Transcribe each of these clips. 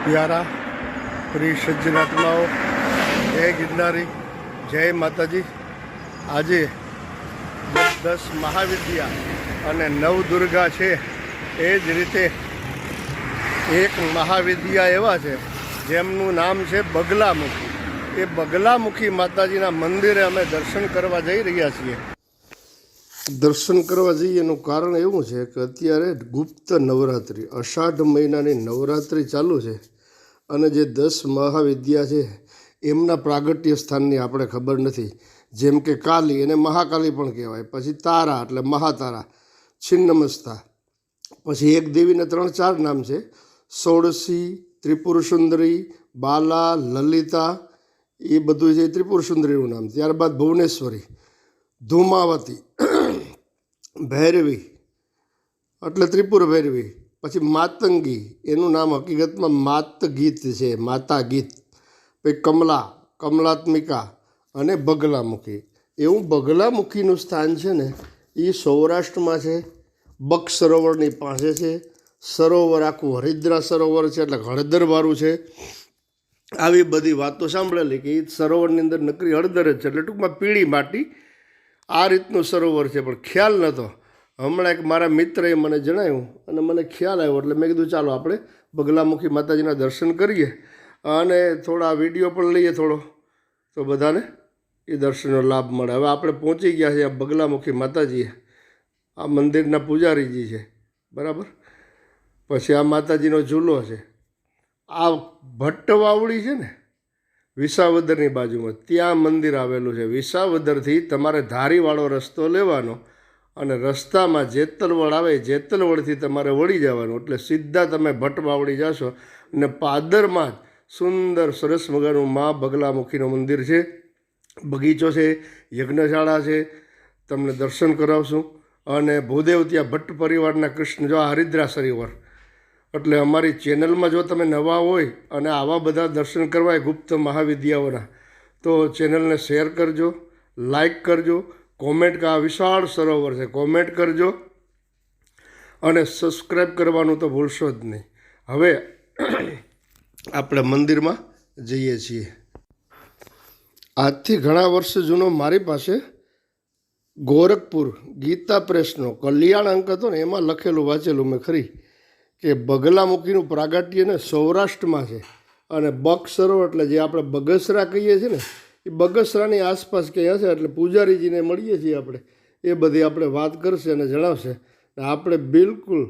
प्यारा प्रिय सज्जनात्माओं, जय गिरनारी, जय माताजी। आज 10 महाविद्या અને નવદુર્ગા છે એ જ રીતે એક મહાવિદ્યા એવા છે જેમનું નામ છે બગલામુખી। એ બગલામુખી માતાજીના મંદિરે અમે દર્શન કરવા જઈ રહ્યા છીએ। દર્શન કરવા જઈએ એનું કારણ એવું છે કે અત્યારે ગુપ્ત નવરાત્રિ, અષાઢ મહિનાની નવરાત્રિ ચાલુ છે અને જે 10 મહાવિદ્યા છે એમના પ્રાગટ્ય સ્થાનની આપણે ખબર નથી। જેમ કે કાલી, એને મહાકાલી પણ કહેવાય, પછી તારા એટલે મહાતારા, છિન્નમસ્તા, પછી એક દેવીના 3-4 નામ છે, ષોડશી, ત્રિપુર સુંદરી, બાલા, લલિતા, એ બધું છે ત્રિપુર સુંદરીનું નામ। ત્યારબાદ ભુવનેશ્વરી, ધૂમાવતી, ભૈરવી એટલે ત્રિપુર ભૈરવી, પછી માતંગી, એનું નામ હકીકતમાં માતગીત છે, માતા ગીત, પછી કમલા, કમલાત્મિકા અને બગલામુખી। એવું બગલામુખીનું સ્થાન છે ને એ સૌરાષ્ટ્રમાં છે, બક સરોવરની પાસે છે। સરોવર આખું હરિદ્રા સરોવર છે એટલે હળદરવાળું છે। આવી બધી વાતો સાંભળેલી કે એ સરોવરની અંદર નકરી હળદર જ છે, એટલે ટૂંકમાં પીળી માટી, આ રીતનું સરોવર છે, પણ ખ્યાલ નહોતો। હમણાં એક મારા મિત્રએ મને જણાવ્યું અને મને ખ્યાલ આવ્યો એટલે મેં કીધું ચાલો આપણે બગલામુખી માતાજીના દર્શન કરીએ અને થોડા વિડીયો પણ લઈએ થોડો, તો બધાને એ દર્શનનો લાભ મળે। હવે આપણે પહોંચી ગયા છીએ બગલામુખી માતાજીએ। આ મંદિરના પૂજારીજી છે, બરાબર। પછી આ માતાજીનો ઝૂલો છે। આ ભટ્ટવાવડી છે ને વિસાવદરની બાજુમાં, ત્યાં મંદિર આવેલું છે। વિસાવદરથી તમારે ધારીવાળો રસ્તો લેવાનો અને રસ્તામાં જેતલવડ આવે, જેતલવડથી તમારે વળી જવાનું એટલે સીધા તમે ભટ્ટવાવડી જશો અને પાદરમાં જ સુંદર સરસ મજાનું મા બગલામુખીનું મંદિર છે, બગીચો છે, યજ્ઞશાળા છે, તમને દર્શન કરાવશું। અને ભૂદેવ ત્યાં ભટ્ટ પરિવારના કૃષ્ણ, જો આ હરિદ્રા સરોવર, એટલે અમારી ચેનલમાં જો તમે નવા હોય અને આવા બધા દર્શન કરવા ગુપ્ત મહાવિદ્યાઓના, તો ચેનલને શેર કરજો, લાઈક કરજો, કોમેન્ટ, કે આ વિશાળ સરોવર છે કોમેન્ટ કરજો અને સબસ્ક્રાઈબ કરવાનું તો ભૂલશો જ નહીં। હવે આપણે મંદિરમાં જઈએ છીએ। આજથી ઘણા વર્ષ જૂનો મારી પાસે ગોરખપુર ગીતા પ્રેસનો કલ્યાણ અંક હતો ને, એમાં લખેલું વાંચેલું મેં ખરી કે બગલામુખીનું પ્રાગટ્ય ને સૌરાષ્ટ્રમાં છે અને બક સરોવર એટલે જે આપણે બગસરા કહીએ છીએ ને, એ બગસરાની આસપાસ ક્યાં હશે એટલે પૂજારીજીને મળીએ છીએ આપણે, એ બધી આપણે વાત કરશે અને જણાવશે। આપણે બિલકુલ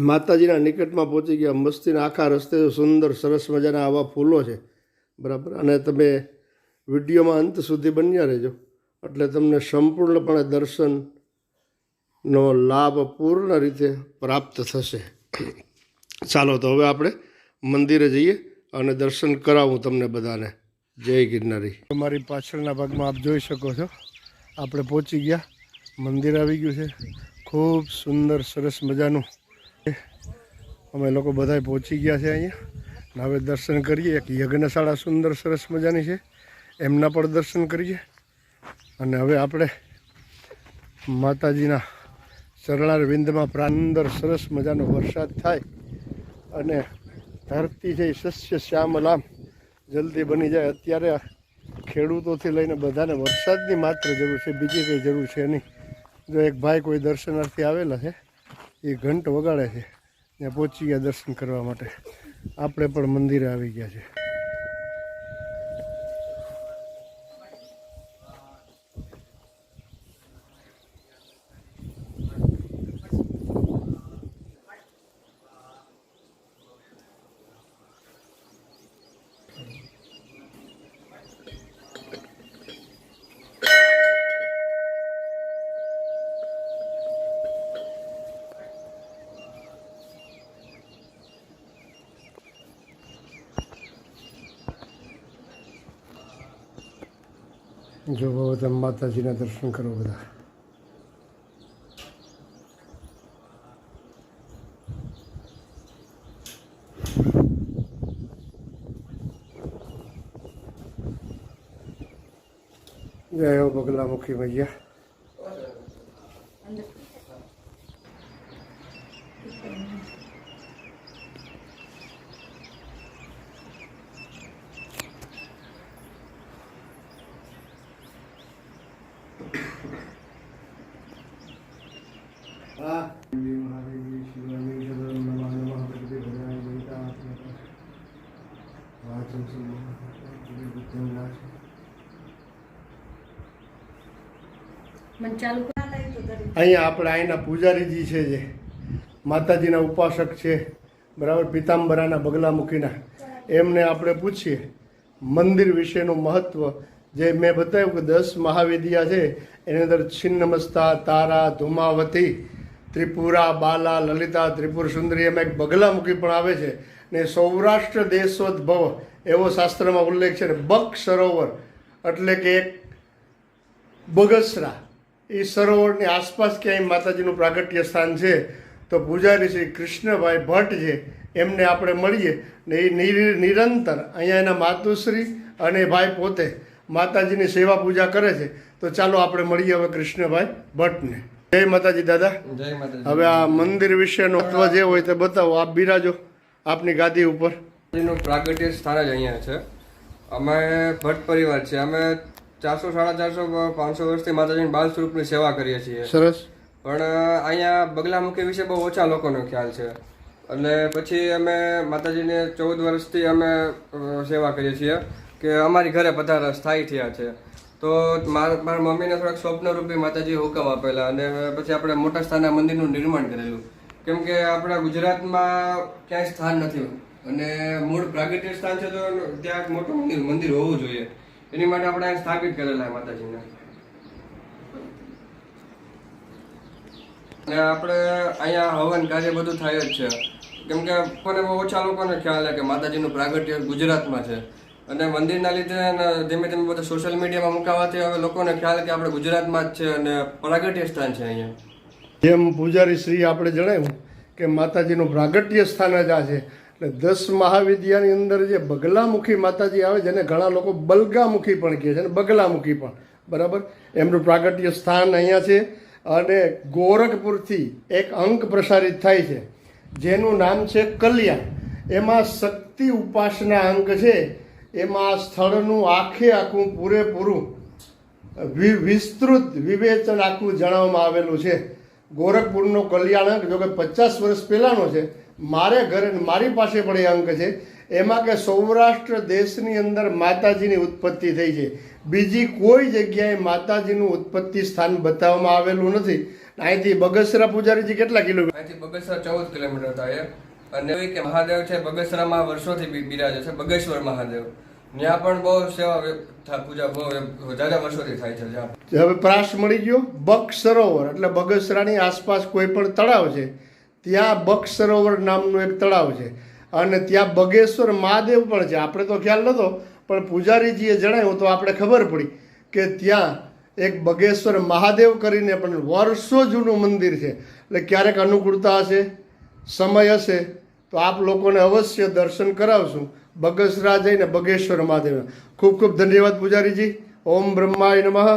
માતાજીના નિકટમાં પહોંચી ગયા। મસ્તીના આખા રસ્તે સુંદર સરસ મજાના આવા ફૂલો છે, બરાબર। અને તમે વિડીયોમાં અંત સુધી બન્યા રહેજો એટલે તમને સંપૂર્ણપણે દર્શનનો લાભ પૂર્ણ રીતે પ્રાપ્ત થશે। ચાલો તો હવે આપણે મંદિરે જઈએ અને દર્શન કરાવું તમને બધાને। જય ગિરનારી। તમારી પાછળના ભાગમાં આપ જોઈ શકો છો આપણે પહોંચી ગયા, મંદિર આવી ગયું છે, ખૂબ સુંદર સરસ મજાનું। અમે લોકો બધા પહોંચી ગયા છે અહીંયા। હવે દર્શન કરીએ। એક યજ્ઞશાળા સુંદર સરસ મજાની છે, એમના પણ દર્શન કરીએ અને હવે આપણે માતાજીના ચરણારવિંદમાં પ્રાંદર સરસ મજાનો વરસાદ થાય અને ધરતી છે સસ્ય શ્યામલામ જલ્દી બની જાય। અત્યારે ખેડૂતોથી લઈને બધાને વરસાદની માત્ર જરૂર છે, બીજી કંઈ જરૂર છે નહીં। જો એક ભાઈ કોઈ દર્શનાર્થી આવેલા છે, એ ઘંટ વગાડે છે, ત્યાં પહોંચી ગયા દર્શન કરવા માટે। આપણે પણ મંદિરે આવી ગયા છે। જો તમે માતાજીના દર્શન કરો બધા। જય હો બગલામુખી મૈયા। અહીંયા આપણે અહીંના પૂજારીજી છે જે માતાજીના ઉપાસક છે બરાબર, પિતાંબરાના બગલામુખીના, એમને આપણે પૂછીએ મંદિર વિશેનું મહત્ત્વ. જે મેં બતાવ્યું કે 10 મહાવિદ્યા છે એની અંદર છિન્નમસ્તા, તારા, ધુમાવતી, ત્રિપુરા, બાલા, લલિતા, ત્રિપુર સુંદરી, એમાં એક બગલામુખી પણ આવે છે. ને સૌરાષ્ટ્ર દેશોદ્ભવ એવો શાસ્ત્રમાં ઉલ્લેખ છે. ને બક સરોવર એટલે કે એક બગસરા, એ સરોવરની આસપાસ ક્યાંય માતાજીનું પ્રાગટ્ય સ્થાન છે. તો પૂજારી શ્રી કૃષ્ણભાઈ ભટ્ટ છે એમને આપણે મળીએ ને એ નિરંતર અહીંયા એના માતુશ્રી અને ભાઈ પોતે માતાજીની સેવા પૂજા કરે છે. તો ચાલો આપણે મળીએ હવે કૃષ્ણભાઈ ભટ્ટને. જય માતાજી દાદા. જય માતાજી. હવે આ મંદિર વિશેનો તત્વ જે હોય તે બતાવો. આપ બિરાજો આપની ગાદી ઉપર. એનું પ્રાગટ્ય સ્થાન જ અહીંયા છે. અમે ભટ્ટ પરિવાર છે. અમે 400, 450, 500 વર્ષથી માતાજીની બાલ સ્વરૂપની સેવા કરીએ છીએ. સરસ. પણ અહીંયા બગલામુખી વિશે બહુ ઓછા લોકોનો ખ્યાલ છે. અને પછી અમે માતાજીને 14 વર્ષથી અમે સેવા કરીએ છીએ કે અમારી ઘરે પધારા સ્થાયી થયા છે. તો મારા મમ્મીને થોડાક સ્વપ્નરૂપી માતાજીએ હુકમ આપેલા અને પછી આપણે મોટા સ્થાનના મંદિરનું નિર્માણ કરેલું. કેમ કે આપણા ગુજરાતમાં ક્યાંય સ્થાન નથી અને મૂળ પ્રાગટ્ય સ્થાન છે, તો ત્યાં એક મોટું મંદિર હોવું જોઈએ. એની માટે આપણે અહીં સ્થાપિત કરેલા માતાજીને. અને આપણે અહીંયા હવન કાર્ય બધું થાય જ છે. કેમ કે કોને બહુ ઓછા લોકોને ખ્યાલ છે કે માતાજીનું પ્રાગટ્ય ગુજરાતમાં છે. અને મંદિરના લીધે ધીમે ધીમે બધા સોશિયલ મીડિયામાં મુકાવાથી હવે લોકોને ખ્યાલ કે આપણે ગુજરાતમાં જ છે અને પ્રાગટ્ય સ્થાન છે અહીંયા. જેમ પૂજારી શ્રી આપણે જણાવ્યું કે માતાજીનું પ્રાગટ્ય સ્થાન જ આ છે. એટલે 10 મહાવિદ્યાની અંદર જે બગલામુખી માતાજી આવે, જેને ઘણા લોકો બલગામુખી પણ કહે છે અને બગલામુખી પણ, બરાબર, એમનું પ્રાગટ્ય સ્થાન અહીંયા છે. અને ગોરખપુરથી એક અંક પ્રસારિત થાય છે જેનું નામ છે કલ્યાણ. એમાં શક્તિ ઉપાસના અંક છે. એમાં સ્થળનું આખું પૂરેપૂરું વિસ્તૃત વિવેચન આખું જણાવવામાં આવેલું છે. ગોરખપુરનો કલ્યાણ અંક જો કે 50 વર્ષ પહેલાંનો છે. મારે ઘરે મારી પાસે પણ એ અંક છે. એમાં કે સૌરાષ્ટ્ર દેશની અંદર માતાજીની ઉત્પત્તિ થઈ છે. બીજી કોઈ જગ્યાએ માતાજીનું ઉત્પત્તિ સ્થાન બતાવવામાં આવેલું નથી. અહીંથી બગસરા પૂજારીજી કેટલા કિલોમીટર? અહીંથી બગસરા 14 કિલોમીટર થાય. અને કે મહાદેવ છે બગસરામાં વર્ષોથી બિરાજે છે, બગેશ્વર મહાદેવ. ત્યાં પણ બહુ સેવા પૂજા બહુ વધારે વર્ષોથી થાય છે. હવે પ્રાસ મળી ગયો. બક સરોવર એટલે બગસરાની આસપાસ કોઈ પણ તળાવ છે ત્યાં બક સરોવર નામનું એક તળાવ છે. અને ત્યાં બગેશ્વર મહાદેવ પણ છે. આપણે તો ખ્યાલ નહોતો, પણ પૂજારીજીએ જણાવ્યું તો આપણે ખબર પડી કે ત્યાં એક બગેશ્વર મહાદેવ કરીને પણ વર્ષો જૂનું મંદિર છે. એટલે ક્યારેક અનુકૂળતા હશે, સમય હશે તો આપ લોકોને અવશ્ય દર્શન કરાવશું બગસરા જઈને બગેશ્વર મહાદેવ. ખૂબ ખૂબ ધન્યવાદ પૂજારીજી. ઓમ બ્રહ્માય નમઃ.